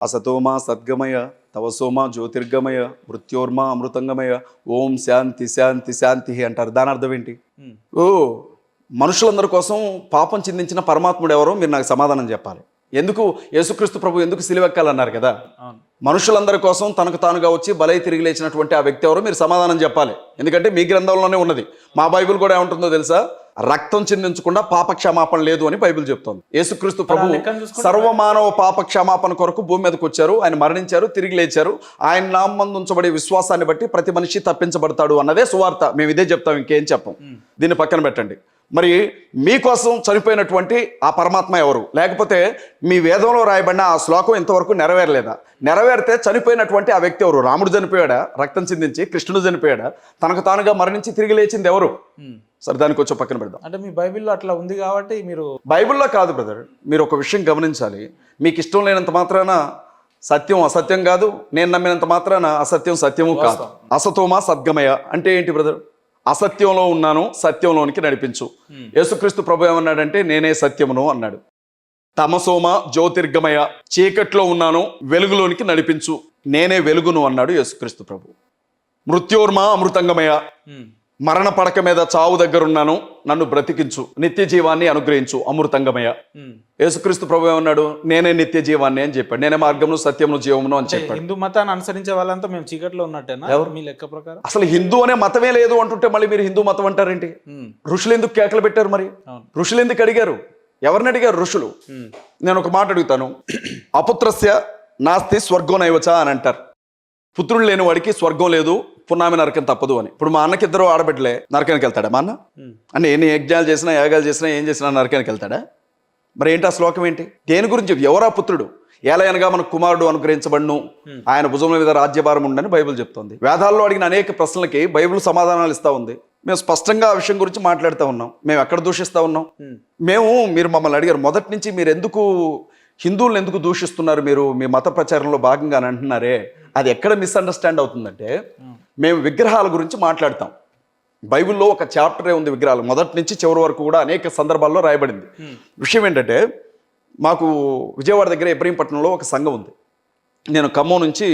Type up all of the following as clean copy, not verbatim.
అసతోమా సద్గమయ తవసోమా జ్యోతిర్గమయ మృత్యోర్మా అమృతంగమయ ఓం శాంతి శాంతి శాంతి అంటారు. దాని అర్థం ఏంటి? ఓ మనుషులందరి కోసం పాపం చిందించిన పరమాత్ముడు ఎవరో మీరు నాకు సమాధానం చెప్పాలి. ఎందుకు యేసుక్రీస్తు ప్రభు ఎందుకు సిలువెక్కాలన్నారు కదా? మనుషులందరి కోసం తనకు తానుగా వచ్చి బలై తిరిగి లేచినటువంటి ఆ వ్యక్తి ఎవరో మీరు సమాధానం చెప్పాలి. ఎందుకంటే మీ గ్రంథంలోనే ఉన్నది. మా బైబిల్ కూడా ఏముంటుందో తెలుసా? రక్తం చిందించకుండా పాప క్షమాపణ లేదు అని బైబిల్ చెప్తోంది. యేసుక్రీస్తు ప్రభు సర్వమానవ పాప క్షమాపణ కొరకు భూమి మీదకి వచ్చారు. ఆయన మరణించారు, తిరిగి లేచారు. ఆయన నామందు ఉంచబడే విశ్వాసాన్ని బట్టి ప్రతి మనిషి తప్పించబడతాడు అన్నదే సువార్త. మేము ఇదే చెప్తాం, ఇంకేం చెప్పం. దీన్ని పక్కన పెట్టండి. మరి మీకోసం చనిపోయినటువంటి ఆ పరమాత్మ ఎవరు? లేకపోతే మీ వేదంలో రాయబడిన ఆ శ్లోకం ఇంతవరకు నెరవేరలేదా? నెరవేరితే చనిపోయినటువంటి ఆ వ్యక్తి ఎవరు? రాముడు చనిపోయాడా రక్తం చిందించి? కృష్ణుడు చనిపోయాడా తనకు తానుగా మరణించి తిరిగి లేచింది ఎవరు? సరే, దానికి వచ్చి పక్కన పెడదాం. అంటే మీ బైబిల్లో అట్లా ఉంది కాబట్టి మీరు బైబిల్లో కాదు బ్రదర్, మీరు ఒక విషయం గమనించాలి. మీకు ఇష్టం లేనంత మాత్రాన సత్యం అసత్యం కాదు, నేను నమ్మినంత మాత్రాన అసత్యం సత్యము కాదు. అసతోమా సద్గమయ అంటే ఏంటి బ్రదర్? అసత్యంలో ఉన్నాను, సత్యంలోనికి నడిపించు. యేసుక్రీస్తు ప్రభు ఏమన్నాడంటే నేనే సత్యమును అన్నాడు. తమసోమ జ్యోతిర్గమయ చీకట్లో ఉన్నాను, వెలుగులోనికి నడిపించు, నేనే వెలుగును అన్నాడు యేసుక్రీస్తు ప్రభు. మృత్యోర్మా అమృతంగమయ మరణ పడక మీద చావు దగ్గరున్నాను, నన్ను బ్రతికించు, నిత్య జీవాన్ని అనుగ్రహించు, అమృతంగమయ. యేసుక్రీస్తు ప్రభు ఏమన్నాడు? నేనే నిత్య జీవాన్ని అని చెప్పాడు. నేనే మార్గమును సత్యమును జీవమును అని చెప్పాడు. హిందూ మతాన్ని అనుసరించే వాళ్ళంతా మేము చీకట్లో ఉన్నట్టేనా ఎవరు మీ లెక్క ప్రకారం? అసలు హిందూ అనే మతమే లేదు అంటుంటే మళ్ళీ మీరు హిందూ మతం అంటారేంటి? ఋషులు ఎందుకు కేకలు పెట్టారు? మరి ఋషులు ఎందుకు అడిగారు? ఎవరిని అడిగారు ఋషులు? నేను ఒక మాట అడుగుతాను. అపుత్రస్య నాస్తి స్వర్గో నైవచ అని అంటారు. పుత్రుడు లేని వాడికి స్వర్గం లేదు, పున్నామి నరకం తప్పదు అని. ఇప్పుడు మా అన్నకి ఇద్దరు ఆడబిడ్డలే, నరకానికి వెళ్తాడా మా అన్న? అంటే ఎన్ని యజ్ఞాలు చేసినా యాగాలు చేసినా ఏం చేసినా నరకానికి వెళ్తాడా? మరి ఏంటి ఆ శ్లోకం ఏంటి? దేని గురించి? ఎవరా పుత్రుడు? ఏలయనగా మనకు కుమారుడు అనుగ్రహించబడును, ఆయన భుజముల మీద రాజ్యభారం ఉండని బైబిల్ చెప్తోంది. వేదాల్లో అడిగిన అనేక ప్రశ్నలకి బైబిల్ సమాధానాలు ఇస్తా ఉంది. మేము స్పష్టంగా ఆ విషయం గురించి మాట్లాడుతూ ఉన్నాం. మేము ఎక్కడ దూషిస్తూ ఉన్నాం? మీరు మమ్మల్ని అడిగారు మొదటి నుంచి, మీరు ఎందుకు హిందువులను ఎందుకు దూషిస్తున్నారు మీరు మీ మత ప్రచారంలో భాగంగా అని అంటున్నారే, అది ఎక్కడ మిస్అండర్స్టాండ్ అవుతుందంటే, మేము విగ్రహాల గురించి మాట్లాడతాం. బైబిల్లో ఒక చాప్టరే ఉంది విగ్రహాలు, మొదటి నుంచి చివరి వరకు కూడా అనేక సందర్భాల్లో రాయబడింది. విషయం ఏంటంటే, మాకు విజయవాడ దగ్గర ఇబ్రహీంపట్నంలో ఒక సంఘం ఉంది. నేను ఖమ్మం నుంచి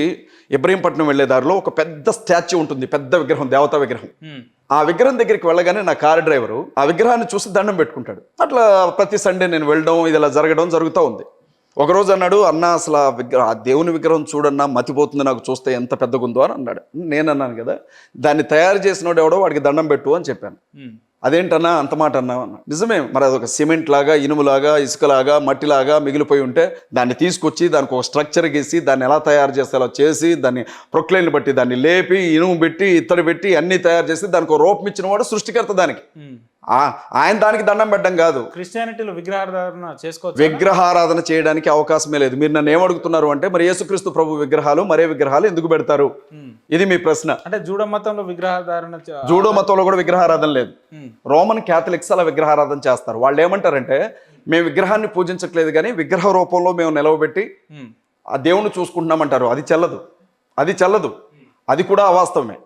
ఇబ్రహీంపట్నం వెళ్లే దారిలో ఒక పెద్ద స్టాచ్యూ ఉంటుంది, పెద్ద విగ్రహం, దేవతా విగ్రహం. ఆ విగ్రహం దగ్గరికి వెళ్ళగానే నా కారు డ్రైవరు ఆ విగ్రహాన్ని చూసి దండం పెట్టుకుంటాడు. అట్లా ప్రతి సండే నేను వెళ్ళడం, ఇది ఇలా జరుగుతూ ఉంది. ఒకరోజు అన్నాడు, అన్న అసలు ఆ దేవుని విగ్రహం చూడన్నా మతిపోతుంది నాకు చూస్తే ఎంత పెద్దగుందో అని అన్నాడు. నేను అన్నాను కదా, దాన్ని తయారు చేసినోడు ఎవడో వాడికి దండం పెట్టు అని చెప్పాను. అదేంటన్నా అంత మాట అన్నా అన్న. నిజమే, మరి అదొక సిమెంట్ లాగా, ఇనుములాగా, ఇసుకలాగా, మట్టిలాగా మిగిలిపోయి ఉంటే దాన్ని తీసుకొచ్చి దానికి ఒక స్ట్రక్చర్ గీసి దాన్ని ఎలా తయారు చేస్తే అలా చేసి దాన్ని ప్రొక్లైన్లు బట్టి దాన్ని లేపి ఇనుము పెట్టి ఇత్తడి పెట్టి అన్ని తయారు చేసి దానికి ఒక రూపం ఇచ్చిన వాడు సృష్టికర్త. దానికి ఆయన దానికి దండం పెట్టడం కాదు. క్రిస్టియానిటీలో విగ్రహారాధన చేసుకోవచ్చు, విగ్రహారాధన చేయడానికి అవకాశమే లేదు. మీరు నన్ను ఏమడుగుతున్నారు అంటే, మరి యేసుక్రీస్తు ప్రభు విగ్రహాలు మరే విగ్రహాలు ఎందుకు పెడతారు? ఇది మీ ప్రశ్న. అంటే జూడో మతంలో విగ్రహారాధన, జూడో మతంలో కూడా విగ్రహారాధన లేదు. రోమన్ క్యాథలిక్స్ అలా విగ్రహారాధన చేస్తారు. వాళ్ళు ఏమంటారంటే, మేము విగ్రహాన్ని పూజించట్లేదు కానీ విగ్రహ రూపంలో మేము నిలవబెట్టి ఆ దేవుణ్ణి చూసుకుంటున్నామంటారు. అది చెల్లదు. అది కూడా అవాస్తవమే.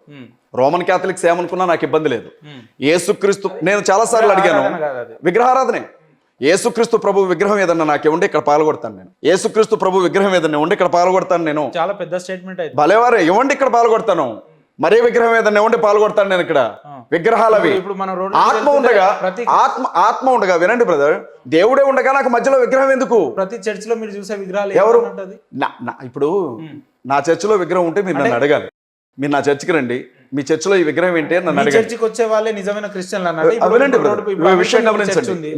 రోమన్ క్యాథలిక్స్ ఏమనుకున్నా నాకు ఇబ్బంది లేదు. యేసుక్రీస్తు, నేను చాలాసార్లు అడిగాను, విగ్రహారాధనే. యేసుక్రీస్తు ప్రభు విగ్రహం ఏదన్నా నాకు ఉండి ఇక్కడ పాల్గొడతాను నేను. యేసుక్రీస్తు ప్రభు విగ్రహం ఏదన్నా ఉండి ఇక్కడ పాల్గొడతాను నేను. చాలా పెద్ద స్టేట్మెంట్ అయితే. భలేవారే, ఇవ్వండి ఇక్కడ పాల్గొడతాను. మరే విగ్రహం ఏదన్నా ఉండి పాల్గొడతాను నేను ఇక్కడ. విగ్రహాలు అవి. ఆత్మ ఉండగా వినండి బ్రదర్, దేవుడే ఉండగా నాకు మధ్యలో విగ్రహం ఎందుకు? ప్రతి చర్చ్ లో మీరు చూసే విగ్రహాలు ఎవరు? ఇప్పుడు నా చర్చిలో విగ్రహం ఉంటే మీరు నన్ను అడగాలి. మీరు నా చర్చికి రండి, మీ చర్చిలో ఈ విగ్రహం ఏంటి అని నన్ను అడగాలి. చర్చికి వచ్చే వాళ్ళే నిజమైన క్రిస్టియన్లు అన్నారు. వినండి విషయం గమనించండి.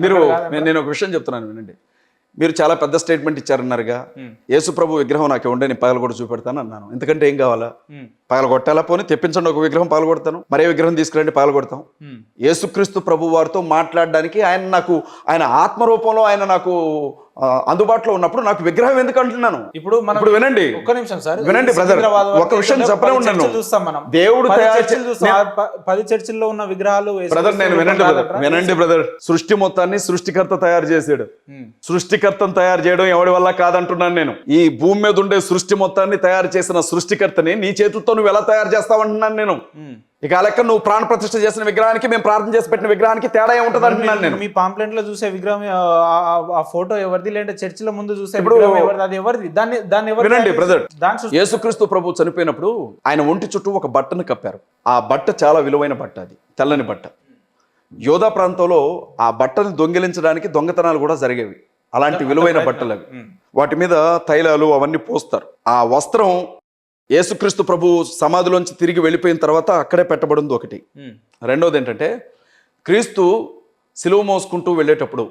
నేను ఒక విషయం చెప్తున్నాను వినండి. మీరు చాలా పెద్ద స్టేట్మెంట్ ఇచ్చారన్నారుగా, యేసు ప్రభు విగ్రహం నాకు ఉండే నేను పగల కూడా చూపెడతాను అన్నాను. ఎందుకంటే ఏం కావాలా? పగల కొట్టాలా? పోనీ తెప్పించండి ఒక విగ్రహం, పగల కొడతాను. మరే విగ్రహం తీసుకురండి, పగల కొడతాం. యేసుక్రీస్తు ప్రభు వారితో మాట్లాడడానికి ఆయన ఆత్మరూపంలో ఆయన నాకు అందుబాటులో ఉన్నప్పుడు నాకు విగ్రహం ఎందుకు అంటున్నాను? ఇప్పుడు వినండి, ఒక్క నిమిషం సార్, వినండి బ్రదర్, ఒక విషయం చెప్పనే ఉన్నాను. దేవుడు 10 చర్చిల్లో ఉన్న విగ్రహాలు బ్రదర్, నేను వినండి బ్రదర్, సృష్టి మొత్తాన్ని సృష్టికర్త తయారు చేసాడు. సృష్టికర్తను తయారు చేయడం ఎవడి వల్ల కాదంటున్నాను నేను. ఈ భూమి మీద ఉండే సృష్టి మొత్తాన్ని తయారు చేసిన సృష్టికర్తని నీ చేతులతో నువ్వు ఎలా తయారు చేస్తావంటున్నాను నేను. ఇక ఆ లెక్క నువ్వు ప్రాణ ప్రతిష్ఠ చేసిన విగ్రహానికి మేము ప్రార్థన చేసి పెట్టిన విగ్రహానికి తేడా ఏముంటుంది అంటున్నాను నేను. మీ పాంప్లెంట్ లో చూసే విగ్రహం ఆ ఫోటో ఎవరిది, లేదంటే చర్చిల ముందు చూసే విగ్రహం ఎవరిది, అది ఎవరిది? దాన్ని వినండి బ్రదర్, దాని యేసుక్రీస్తు ప్రభు చనిపోయినప్పుడు ఆయన ఒంటి చుట్టూ ఒక బట్టను కప్పారు. ఆ బట్ట చాలా విలువైన బట్ట, అది తెల్లని బట్ట. యోధా ప్రాంతంలో ఆ బట్టను దొంగిలించడానికి దొంగతనాలు కూడా జరిగేవి. అలాంటి విలువైన బట్టలు అవి. వాటి మీద తైలాలు అవన్నీ పోస్తారు. ఆ వస్త్రం యేసుక్రీస్తు ప్రభు సమాధిలోంచి తిరిగి వెళ్ళిపోయిన తర్వాత అక్కడే పెట్టబడింది ఒకటి. రెండోది ఏంటంటే, క్రీస్తు సిలువ మోసుకుంటూ వెళ్ళేటప్పుడు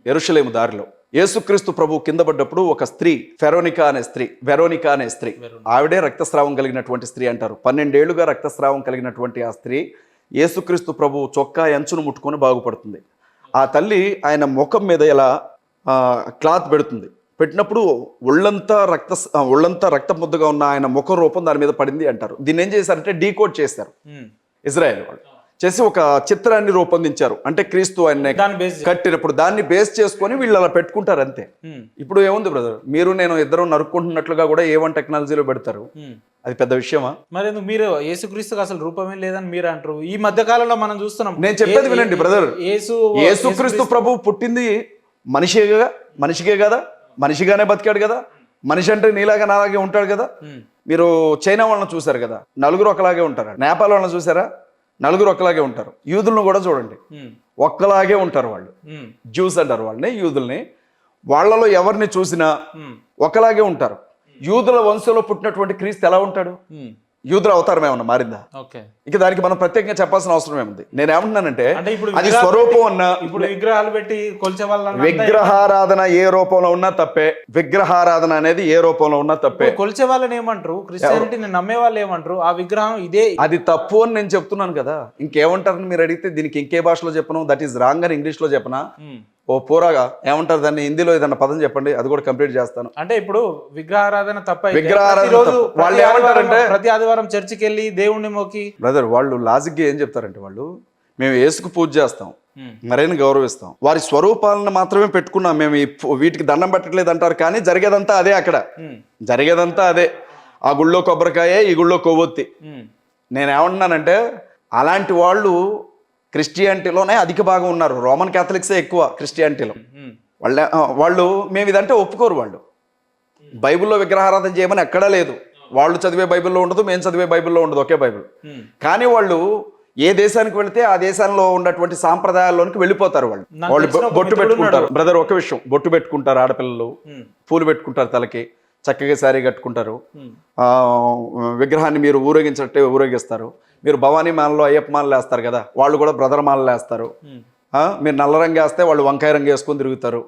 యెరూషలేము దారిలో యేసుక్రీస్తు ప్రభు కింద పడ్డప్పుడు ఒక స్త్రీ, వెరోనికా అనే స్త్రీ, ఆవిడే రక్తస్రావం కలిగినటువంటి స్త్రీ అంటారు. 12 ఏళ్లుగా రక్తస్రావం కలిగినటువంటి ఆ స్త్రీ యేసుక్రీస్తు ప్రభు చొక్కా అంచును ముట్టుకొని బాగుపడుతుంది. ఆ తల్లి ఆయన ముఖం మీద ఇలా క్లాత్ పెడుతుంది. పెట్టినప్పుడు ఒళ్ళంతా రక్త ముద్దగా ఉన్న ఆయన ముఖ రూపం దాని మీద పడింది అంటారు. దీన్ని ఏం చేశారంటే డీకోడ్ చేశారు ఇజ్రాయెల్ వాళ్ళు. చేసి ఒక చిత్రాన్ని రూపొందించారు. అంటే క్రీస్తు ఆయన కట్టినప్పుడు దాన్ని బేస్ చేసుకొని వీళ్ళు అలా పెట్టుకుంటారు అంతే. ఇప్పుడు ఏముంది బ్రదర్, మీరు నేను ఇద్దరు నరుక్కుంటున్నట్లుగా కూడా A1 టెక్నాలజీలో పెడతారు. అది పెద్ద విషయమా? మరి మీరు యేసుక్రీస్తుకి అసలు రూపమే లేదని మీరు అంటారు. ఈ మధ్య కాలంలో మనం చూస్తున్నాం. నేను చెప్పేది వినండి బ్రదర్, యేసుక్రీస్తు ప్రభు పుట్టింది మనిషికే కదా, మనిషిగానే బతికాడు కదా. మనిషి అంటే నీలాగా నాలాగే ఉంటాడు కదా. మీరు చైనా వాళ్ళని చూసారు కదా, నలుగురు ఒకలాగే ఉంటారు. నేపాల్ వాళ్ళని చూసారా, నలుగురు ఒకలాగే ఉంటారు. యూదులను కూడా చూడండి, ఒక్కలాగే ఉంటారు వాళ్ళు. జ్యూస్ అంటారు వాళ్ళని, యూదుల్ని. వాళ్ళలో ఎవరిని చూసినా ఒకలాగే ఉంటారు. యూదుల వంశంలో పుట్టినటువంటి క్రీస్తు ఎలా ఉంటాడు? యూదుల అవతారం ఏమన్నా మారిందా? ఇక దానికి మనం ప్రత్యేకంగా చెప్పాల్సిన అవసరం ఏముంది? నేను ఏమంటున్నానంటే, అది స్వరూపం అన్నా, ఇప్పుడు విగ్రహాలు పెట్టి కొలిచే వాళ్ళ విగ్రహారాధన ఏ రూపంలో ఉన్నా తప్పే. విగ్రహారాధన అనేది ఏ రూపంలో ఉన్నా తప్పే. కొలిచే వాళ్ళని ఏమంటారు? క్రిస్టియానిటీని నమ్మే వాళ్ళు ఏమంటారు? ఆ విగ్రహం ఇదే, అది తప్పు అని నేను చెప్తున్నాను కదా. ఇంకేమంటారని మీరు అడిగితే దీనికి ఇంకే భాషలో చెప్పను, దట్ ఈస్ రాంగ్ అని ఇంగ్లీష్ లో చెప్పనా? ఓ పూరాగా ఏమంటారు దాన్ని, హిందీలో ఏదన్నా పదం చెప్పండి, అది కూడా కంప్లీట్ చేస్తాను. అంటే ఇప్పుడు విగ్రహారాధన తప్ప, వాళ్ళు ఏమంటారంటే ప్రతి ఆదివారం చర్చికి వెళ్ళి దేవుణ్ణి మొక్కి, బ్రదర్ వాళ్ళు లాజిక్గా ఏం చెప్తారంటే, వాళ్ళు మేము యేసుకు పూజ చేస్తాం, మరేని గౌరవిస్తాం, వారి స్వరూపాలను మాత్రమే పెట్టుకున్నాం, మేము వీటికి దండం పెట్టట్లేదు అంటారు. కానీ జరిగేదంతా అదే, అక్కడ జరిగేదంతా అదే. ఆ గుళ్ళో కొబ్బరికాయ, ఈ గుళ్ళో కొవ్వొత్తి. నేనేమంటున్నానంటే, అలాంటి వాళ్ళు క్రిస్టియానిటీలోనే అధిక భాగం ఉన్నారు. రోమన్ క్యాథలిక్సే ఎక్కువ క్రిస్టియానిటీలో. వాళ్ళు మేము ఇదంటే ఒప్పుకోరు. వాళ్ళు బైబిల్లో విగ్రహారాధన చేయమని ఎక్కడా లేదు. వాళ్ళు చదివే బైబిల్లో ఉండదు, మేము చదివే బైబిల్లో ఉండదు, ఒకే బైబిల్. కానీ వాళ్ళు ఏ దేశానికి వెళితే ఆ దేశంలో ఉన్నటువంటి సాంప్రదాయాల్లోనికి వెళ్ళిపోతారు. వాళ్ళు బొట్టు పెట్టుకుంటారు బ్రదర్, ఒక విషయం, బొట్టు పెట్టుకుంటారు ఆడపిల్లలు, పూలు పెట్టుకుంటారు తలకి, చక్కగా శారీ కట్టుకుంటారు. విగ్రహాన్ని మీరు ఊరేగించట్టే ఊరేగిస్తారు. మీరు భవానీ మాలలో అయ్యప్ప మాలలు వేస్తారు కదా, వాళ్ళు కూడా బ్రదర్ మాలలు వేస్తారు. మీరు నల్ల రంగు వేస్తే వాళ్ళు వంకాయ రంగు వేసుకొని తిరుగుతారు.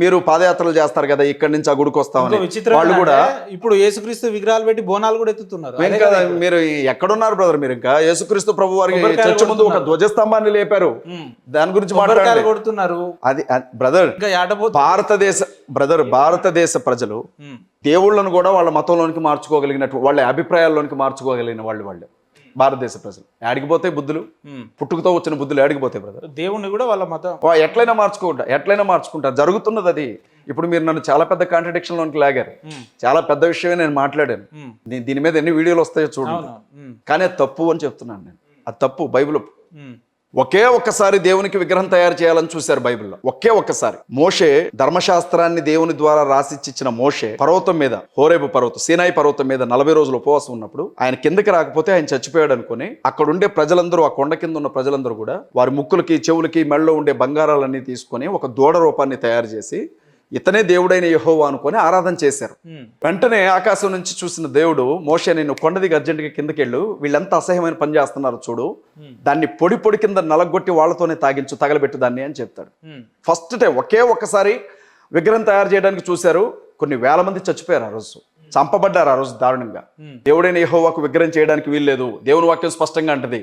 మీరు పాదయాత్రలు చేస్తారు కదా, ఇక్కడి నుంచి ఆ గుడికి వస్తామని, వాళ్ళు కూడా ఇప్పుడు యేసుక్రీస్తు విగ్రహాలు పెట్టి బోనాలు కూడా ఎత్తుతున్నారు. మీరు ఎక్కడున్నారు బ్రదర్? మీరు ఇంకా యేసుక్రీస్తు ప్రభు వారికి చర్చ ముందు ఒక ధ్వజస్తంభాన్ని లేపారు, దాని గురించి కొడుతున్నారు. అది బ్రదర్, భారతదేశ ప్రజలు దేవుళ్ళను కూడా వాళ్ళ మతంలోనికి మార్చుకోగలిగినట్టు, వాళ్ళ అభిప్రాయాల్లోనికి మార్చుకోగలిగిన వాళ్ళు భారతదేశ ప్రజలు. ఆడికిపోతాయి బుద్ధులు, పుట్టుకతో వచ్చిన బుద్ధులు ఆడికిపోతాయి బ్రదర్. దేవుణ్ణి కూడా వాళ్ళ మతం ఎట్లయినా మార్చుకుంటారు. జరుగుతున్నది అది. ఇప్పుడు మీరు నన్ను చాలా పెద్ద కాంట్రడిక్షన్ లోనికి లాగారు. చాలా పెద్ద విషయమే నేను మాట్లాడాను. దీని మీద ఎన్ని వీడియోలు వస్తాయో చూడండి. కానీ అది తప్పు అని చెప్తున్నాను నేను. అది తప్పు. బైబిల్ ఒకే ఒక్కసారి దేవునికి విగ్రహం తయారు చేయాలని చూశారు బైబిల్లో. ఒకే ఒక్కసారి మోషే ధర్మశాస్త్రాన్ని దేవుని ద్వారా రాసిచ్చిన మోషే పర్వతం మీద, హోరేబు పర్వతం, సీనాయి పర్వతం మీద 40 రోజులు ఉపవాసం ఉన్నప్పుడు ఆయన కిందకి రాకపోతే ఆయన చచ్చిపోయాడు అనుకుని, అక్కడ ఉండే ప్రజలందరూ, ఆ కొండ కింద ఉన్న ప్రజలందరూ కూడా వారి ముక్కులకి, చెవులకి, మెడలో ఉండే బంగారాలన్నీ తీసుకొని ఒక దూడ రూపాన్ని తయారు చేసి ఇతనే దేవుడైన యెహోవా అనుకొని ఆరాధన చేశారు. వెంటనే ఆకాశం నుంచి చూసిన దేవుడు, మోషే నిన్ను కొండ దిగి అర్జెంట్గా కిందకెళ్ళు, వీళ్ళంతా అసహ్యమైన పని చేస్తున్నారు చూడు, దాన్ని పొడి కింద నలగొట్టి వాళ్ళతోనే తగలబెట్టు దాన్ని అని చెప్తాడు. ఫస్ట్ టైం ఒకే ఒక్కసారి విగ్రహం తయారు చేయడానికి చూశారు. కొన్ని వేల మంది చచ్చిపోయారు ఆ రోజు, చంపబడ్డారు ఆ రోజు దారుణంగా. దేవుడైన యెహోవాకు విగ్రహం చేయడానికి వీల్లేదు. దేవుని వాక్యం స్పష్టంగా అంటది,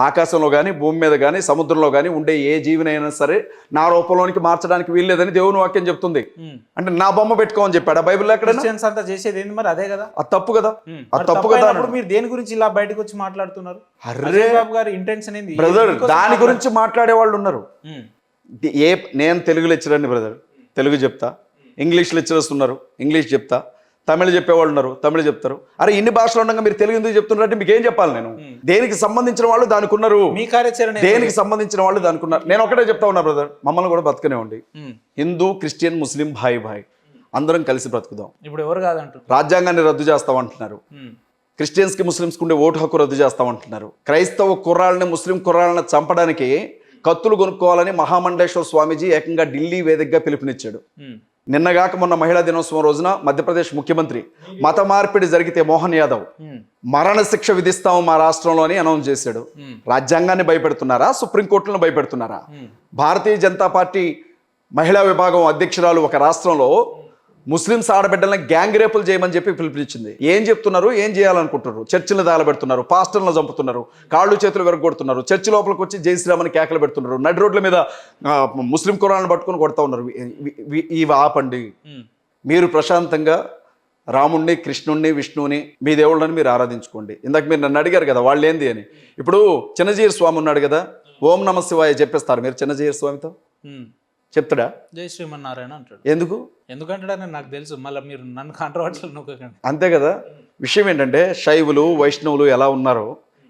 ఆకాశంలో కానీ, భూమి మీద కానీ, సముద్రంలో కానీ ఉండే ఏ జీవినైనా సరే నా రూపంలోనికి మార్చడానికి వీల్లేదని దేవుని వాక్యం చెప్తుంది. అంటే నా బొమ్మ పెట్టుకోమని చెప్పాడు బైబిల్లో. ఎక్కడ అంతా చేసేది ఏంది మరి? అదే కదా, అది తప్పు కదా. అది తప్పు కదా. మీరు దేని గురించి ఇలా బయటకు వచ్చి మాట్లాడుతున్నారు? బాబు గారి ఇంటెన్షన్ ఏంది బ్రదర్? దాని గురించి మాట్లాడే వాళ్ళు ఉన్నారు. నేను తెలుగు లెక్చరర్ని బ్రదర్, తెలుగు చెప్తా. ఇంగ్లీష్ లెక్చరర్స్ ఉన్నారు, ఇంగ్లీష్ చెప్తా. తమిళ చెప్పేవాళ్ళు ఉన్నారు, తమిళ చెప్తారు. అరే ఇన్ని భాషలు ఉండగా మీరు తెలుగు ఎందుకు చెప్తున్నారంటే మీకు ఏం చెప్పాలి నేను? దేనికి సంబంధించిన వాళ్ళు దానికి ఉన్నారు, మీ కార్యాచరణ దేనికి సంబంధించిన వాళ్ళు దానికి ఉన్నారు. నేను ఒకటే చెప్తా ఉన్నా బ్రదర్, మమ్మల్ని కూడా బతకనివ్వండి. హిందూ, క్రిస్టియన్, ముస్లిం భాయ్ భాయ్ అందరం కలిసి బ్రతుకుదాం. ఇప్పుడు ఎవరు కాదంటారు? రాజ్యాంగాన్ని రద్దు చేస్తామంటున్నారు, క్రిస్టియన్స్కి ముస్లిమ్స్కి ఉండే ఓటు హక్కు రద్దు చేస్తామంటున్నారు. క్రైస్తవ కుర్రాళ్ళని, ముస్లిం కుర్రాళ్ళని చంపడానికి కత్తులు కొనుక్కోవాలని మహామండేశ్వర స్వామీజీ ఏకంగా ఢిల్లీ వేదికగా పిలుపునిచ్చాడు. నిన్నగాక మొన్న మహిళా దినోత్సవం రోజున మధ్యప్రదేశ్ ముఖ్యమంత్రి మత మార్పిడి జరిగితే మోహన్ యాదవ్ మరణశిక్ష విధిస్తాము మా రాష్ట్రంలో అని అనౌన్స్ చేశాడు. రాజ్యాంగాన్ని భయపెడుతున్నారా, సుప్రీంకోర్టులను భయపెడుతున్నారా? భారతీయ జనతా పార్టీ మహిళా విభాగం అధ్యక్షురాలు ఒక రాష్ట్రంలో ముస్లింస్ ఆడబిడ్డలను గ్యాంగ్ రేపులు చేయమని చెప్పి పిలుపునిచ్చింది. ఏం చెప్తున్నారు, ఏం చేయాలనుకుంటున్నారు? చర్చిలను దాలబెడుతున్నారు, పాస్టర్లను చంపుతున్నారు, కాళ్ళు చేతులు విరగొడుతున్నారు, చర్చి లోపలికి వచ్చి జై శ్రీరామని కేకలు పెడుతున్నారు, నడి రోడ్ల మీద ముస్లిం కురాలను పట్టుకొని కొడతా ఉన్నారు. ఇవి ఆపండి. మీరు ప్రశాంతంగా రాముణ్ణి, కృష్ణుణ్ణి, విష్ణువుని, మీ దేవుళ్ళని మీరు ఆరాధించుకోండి. ఇందాక మీరు నన్ను అడిగారు కదా వాళ్ళు ఏంది అని. ఇప్పుడు చిన్నజీర స్వామి ఉన్నాడు కదా, ఓం నమ శివాయ చెప్పేస్తారు మీరు చిన్నజీర స్వామితో? చెప్తాడా? జై శ్రీమన్నారాయణ అంటాడు. ఎందుకు? ఎందుకంటాడని నాకు తెలుసు, మళ్ళీ మీరు నన్ను కాంట్రవర్షియల్ నొక్కకండి. అంతే కదా. విషయం ఏంటంటే శైవులు, వైష్ణవులు ఎలా ఉన్నారో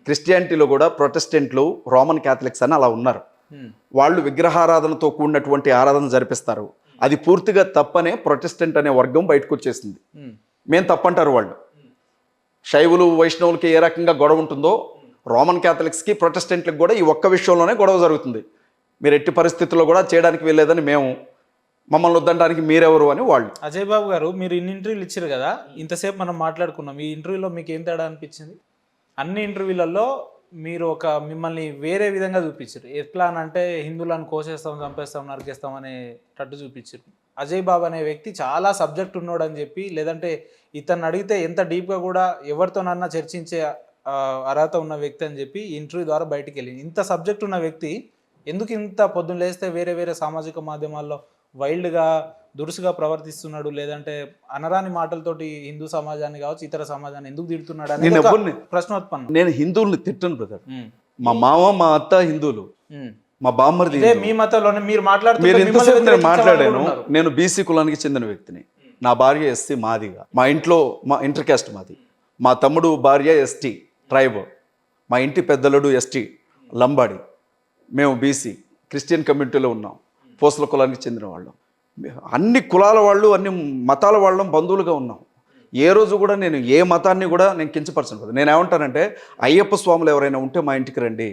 క్రిస్టియానిటీలో కూడా ప్రొటెస్టెంట్లు, రోమన్ క్యాథలిక్స్ అని అలా ఉన్నారు. వాళ్ళు విగ్రహారాధనతో కూడినటువంటి ఆరాధన జరిపిస్తారు. అది పూర్తిగా తప్పనే ప్రొటెస్టెంట్ అనే వర్గం బయటకు వచ్చేసింది. మేము తప్పంటారు వాళ్ళు. శైవులు, వైష్ణవులకి ఏ రకంగా గొడవ ఉంటుందో రోమన్ క్యాథలిక్స్కి, ప్రొటెస్టెంట్లకు కూడా ఈ ఒక్క విషయంలోనే గొడవ జరుగుతుంది. మీరు ఎట్టి పరిస్థితుల్లో కూడా చేయడానికి వెళ్ళలేదని మేము, మమ్మల్ని వద్దడానికి మీరెవరు అని వాళ్ళు. అజయ్ బాబు గారు, మీరు ఇన్ని ఇంటర్వ్యూలు ఇచ్చారు కదా, ఇంతసేపు మనం మాట్లాడుకున్నాం. ఈ ఇంటర్వ్యూలో మీకు ఏం తేడా అనిపించింది? అన్ని ఇంటర్వ్యూలలో మీరు మిమ్మల్ని వేరే విధంగా చూపించారు. ఎట్లా అని అంటే హిందువులను కోసేస్తాం, చంపేస్తాం, నరికేస్తాం అనేటట్టు చూపించారు. అజయ్ బాబు అనే వ్యక్తి చాలా సబ్జెక్ట్ ఉన్నాడు అని చెప్పి, లేదంటే ఇతన్ని అడిగితే ఎంత డీప్గా కూడా ఎవరితోనన్నా చర్చించే అర్హత ఉన్న వ్యక్తి అని చెప్పి ఇంటర్వ్యూ ద్వారా బయటికి వెళ్ళింది. ఇంత సబ్జెక్ట్ ఉన్న వ్యక్తి ఎందుకు ఇంత పొద్దున్న లేస్తే వేరే వేరే సామాజిక మాధ్యమాల్లో వైల్డ్గా, దురుసుగా ప్రవర్తిస్తున్నాడు, లేదంటే అనరాని మాటలతోటి హిందూ సమాజాన్ని కావచ్చు, ఇతర సమాజాన్ని ఎందుకు తిడుతున్నాడు అని ప్రశ్నోత్పన్నం. నేను హిందువుల్ని తిట్టను బ్రదర్. మా మామ, మా అత్త హిందువులు, మా బామ్మర్ది మీ మతంలోనే మీరు మాట్లాడాను. నేను బీసీ కులానికి చెందిన వ్యక్తిని. నా భార్య ఎస్సీ మాదిగా, మా ఇంట్లో మా ఇంటర్ కాస్ట్ మాది. మా తమ్ముడు భార్య ఎస్టీ ట్రైబ్, మా ఇంటి పెద్దలుడు ఎస్టీ లంబాడి. మేము బీసీ క్రిస్టియన్ కమ్యూనిటీలో ఉన్నాం, పోసల కులానికి చెందిన వాళ్ళం. అన్ని కులాల వాళ్ళు, అన్ని మతాల వాళ్ళం బంధువులుగా ఉన్నాం. ఏ రోజు కూడా నేను ఏ మతాన్ని కూడా నేను కించపరచను కదా. నేను ఏమంటానంటే, అయ్యప్ప స్వాములు ఎవరైనా ఉంటే మా ఇంటికి రండి,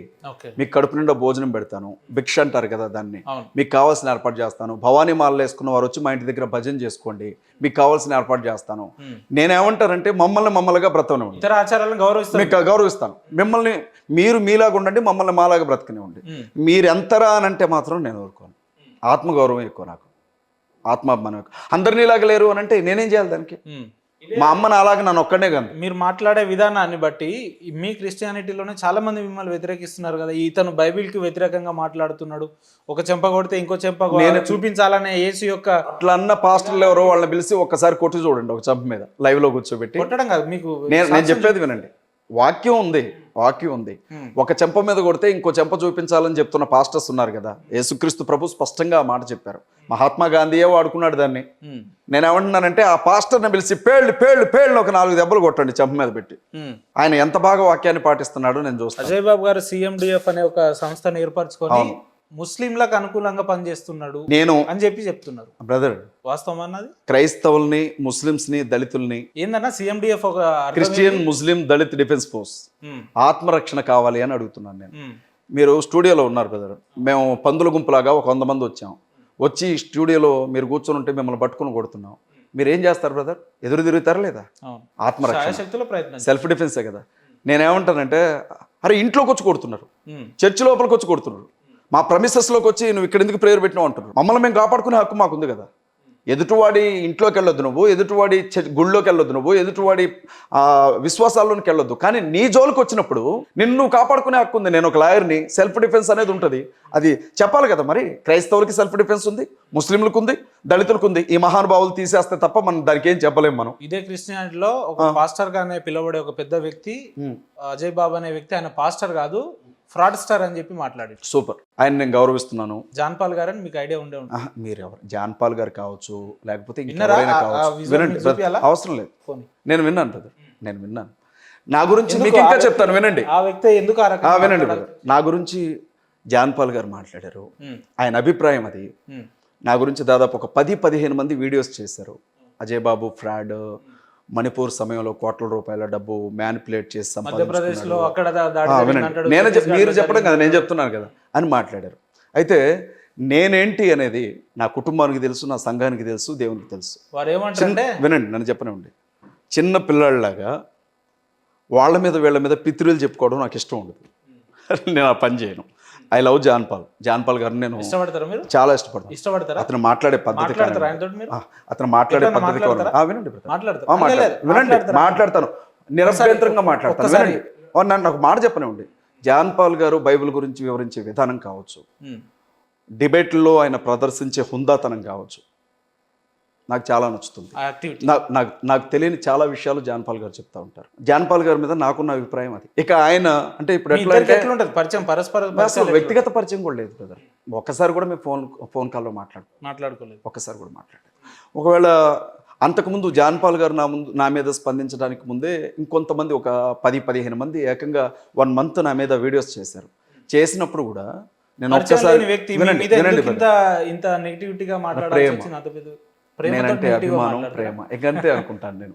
మీకు కడుపు నిండా భోజనం పెడతాను, భిక్ష అంటారు కదా దాన్ని, మీకు కావాల్సిన ఏర్పాటు చేస్తాను. భవానీ మాలలు వేసుకున్న వారు వచ్చి మా ఇంటి దగ్గర భజన చేసుకోండి, మీకు కావాల్సిన ఏర్పాటు చేస్తాను. నేనేమంటానంటే, మమ్మల్నిగా బ్రతకనివ్వండి, ఇతర ఆచారాలను మీకు గౌరవిస్తాను. మిమ్మల్ని మీరు మీలాగా ఉండండి, మమ్మల్ని మాలాగా బ్రతకనివ్వండి. మీరు ఎంతరా అని అంటే మాత్రం నేను ఊరుకోను. ఆత్మగౌరవం ఎక్కువ నాకు, ఆత్మాభిమానం ఎక్కువ. అందరినీ ఇలాగ లేరు అని అంటే నేనేం చేయాలి దానికి? మా అమ్మని అలాగే నన్ను ఒక్కడే కాదు. మీరు మాట్లాడే విధానాన్ని బట్టి మీ క్రిస్టియానిటీలోనే చాలా మంది మిమ్మల్ని వ్యతిరేకిస్తున్నారు కదా. ఇతను బైబిల్కి వ్యతిరేకంగా మాట్లాడుతున్నాడు, ఒక చెంప కొడితే ఇంకో చెంప చూపించాలనే యేసు యొక్క అట్లా అన్న పాస్టర్లు ఎవరో వాళ్ళని పిలిచి ఒక్కసారి కొట్టి చూడండి, ఒక చెంప మీద లైవ్ లో కూర్చోబెట్టి. కొట్టడం కాదు, మీకు నేను చెప్పేది వినండి. వాక్యం ఉంది. ఒక చెంప మీద కొడితే ఇంకో చెంప చూపించాలని చెప్తున్న పాస్టర్స్ ఉన్నారు కదా. యేసుక్రీస్తు ప్రభు స్పష్టంగా ఆ మాట చెప్పారు. మహాత్మా గాంధీయే వాడుకున్నాడు దాన్ని. నేను ఏమంటున్నానంటే, ఆ పాస్టర్ని పిలిచి పేళ్ళు ఒక 4 దెబ్బలు కొట్టండి చెంప మీద పెట్టి. ఆయన ఎంత బాగా వాక్యాన్ని పాటిస్తున్నాడో నేను చూస్తాను. అజయ్ బాబు గారు CMDF అనే ఒక సంస్థను ఏర్పరచుకొని ముస్లింలకు అనుకూలంగా పనిచేస్తున్నాడు నేను అని చెప్పి చెప్తున్నారు. బ్రదర్, వాస్తవం అన్నది? క్రైస్తవుల్ని, ముస్లింస్ ని, దళితుల్ని ఏందన్నా CMDF ఒక క్రిస్టియన్, ముస్లిం, దళిత్ డిఫెన్స్ ఫోర్స్ ఆత్మరక్షణ కావాలి అని అడుగుతున్నాను నేను. మీరు స్టూడియోలో ఉన్నారు బ్రదర్, మేము పందుల గుంపులాగా ఒక 100 మంది వచ్చి స్టూడియోలో మీరు కూర్చొని ఉంటే మిమ్మల్ని పట్టుకుని కొడుతున్నాం. మీరు ఏం చేస్తారు బ్రదర్? ఎదురు తిరుగుతారా లేదా? ఆత్మరక్షణ, సెల్ఫ్ డిఫెన్సే కదా. నేనేమంటానంటే, అరే ఇంట్లోకి వచ్చి కొడుతున్నారు, చర్చి లోపలికి వచ్చి కొడుతున్నారు, మా ప్రమిసెస్లోకి వచ్చి నువ్వు ఇక్కడ ఎందుకు ప్రేయర్ పెట్టినావు అంటున్నారు. మమ్మల్ని మేము కాపాడుకునే హక్కు మాకుంది కదా. ఎదుటివాడి ఇంట్లోకి వెళ్ళొద్దు నువ్వు, ఎదుటివాడి గుళ్ళోకి వెళ్ళొద్దు నువ్వు, ఎదుటివాడి విశ్వాసాల్లోకి వెళ్ళొద్దు. కానీ నీ జోలికి వచ్చినప్పుడు నిన్ను కాపాడుకునే హక్కు ఉంది. నేను ఒక లాయర్ని, సెల్ఫ్ డిఫెన్స్ అనేది ఉంటుంది. అది చెప్పాలి కదా. మరి క్రైస్తవులకి సెల్ఫ్ డిఫెన్స్ ఉంది, ముస్లింలకు ఉంది, దళితులకు ఉంది. ఈ మహానుభావులు తీసేస్తే తప్ప మనం దానికి ఏం చెప్పలేము మనం. ఇదే క్రిస్టియానిటీలో ఒక పాస్టర్ గానే పిలువబడే ఒక పెద్ద వ్యక్తి అజయ్ బాబు అనే వ్యక్తి, ఆయన పాస్టర్ కాదు, ఫ్రాడ్ స్టార్ అని చెప్పి మాట్లాడి. సూపర్, ఆయన నేను గౌరవిస్తున్నాను. జాన్ పాల్ గారని మీకు ఐడియా ఉండే ఉంటుంది. మీరు ఎవరు, జాన్ పాల్ గారు కావచ్చు, లేకపోతే విన్నారా? ఇంకెవరైనా ఆ కావచ్చు, visual వినండి మీకు చూపియాలా? అవసరం లేదు, పోనీ. నేను విన్నాను బ్రదర్, నేను విన్నాను. నా గురించి మీకు ఇంకా చెప్తాను, వినండి. ఆ వ్యక్తి ఎందుకు ఆ రకంగా వినండి బ్రదర్, నా గురించి జాన్ పాల్ గారు మాట్లాడారు, ఆయన అభిప్రాయం అది. నా గురించి దాదాపు ఒక 10-15 మంది వీడియోస్ చేశారు. అజయ్ బాబు ఫ్రాడ్, మణిపూర్ సమయంలో కోట్ల రూపాయల డబ్బు మ్యానిపులేట్ చేసి మధ్యప్రదేశ్ లో అక్కడ వినండి, మీరు చెప్పడం కదా, నేను చెప్తున్నాను కదా అని మాట్లాడారు. అయితే నేనేంటి అనేది నా కుటుంబానికి తెలుసు, నా సంఘానికి తెలుసు, దేవునికి తెలుసు. వారు ఏమంటారంటే, వినండి నన్ను చెప్పనివ్వండి, చిన్న పిల్లల్లాగా వాళ్ళ మీద వీళ్ళ మీద పితృలు చెప్పుకోవడం నాకు ఇష్టం ఉండదు. నేను ఆ పని చేయను. I love John Paul. John Paul గారిని నేను ఇష్టపడతారా మీరు? చాలా ఇష్టపడతాను. ఇష్టపడతారా? అతను మాట్లాడే పద్ధతి మాట్లాడతారా ఆయనతోటి మీరు? అతను మాట్లాడే ఎప్పుడన్నా పద్ధతి మాట్లాడతారా? వినండి brother. మాట్లాడతారా? వినండి, మాట్లాడతాను, నిరభ్యంతరంగా మాట్లాడతాను. వినండి, నన్ను ఒక మాట చెప్పనివ్వండి. జాన్ పాల్ గారు బైబిల్ గురించి వివరించే విధానం కావచ్చు, డిబేట్లో ఆయన ప్రదర్శించే హుందాతనం కావచ్చు, నాకు చాలా నచ్చుతుంది. ఆ యాక్టివిటీ నాకు తెలియని చాలా విషయాలు జాన్ పాల్ గారు చెప్తా ఉంటారు. జాన్ పాల్ గారి మీద నాకున్న అభిప్రాయం అది. ఇక ఆయన అంటే ఇప్పుడు ఎట్లా అంటే ఎట్లుంటది పరిచయం, పరస్పర అసలు వ్యక్తిగత పరిచయం కూడా లేదు బ్రదర్. ఒక్కసారి కూడా మేము ఫోన్ కాల్లో మాట్లాడుకోలేదు. ఒక్కసారి కూడా మాట్లాడలేదు. ఒకవేళ అంతకుముందు జాన్ పాల్ గారు నా మీద స్పందించడానికి ముందే ఇంకొంతమంది ఒక 10-15 మంది ఏకంగా 1 month నా మీద వీడియోస్ చేశారు. చేసినప్పుడు కూడా నేను ఒక్కసారి వ్యక్తి ఇంత నెగిటివిటీగా మాట్లాడాల్సి వచ్చింది. నేనంటే అభిమానం, ప్రేమ, ఇకంతే అనుకుంటాను నేను.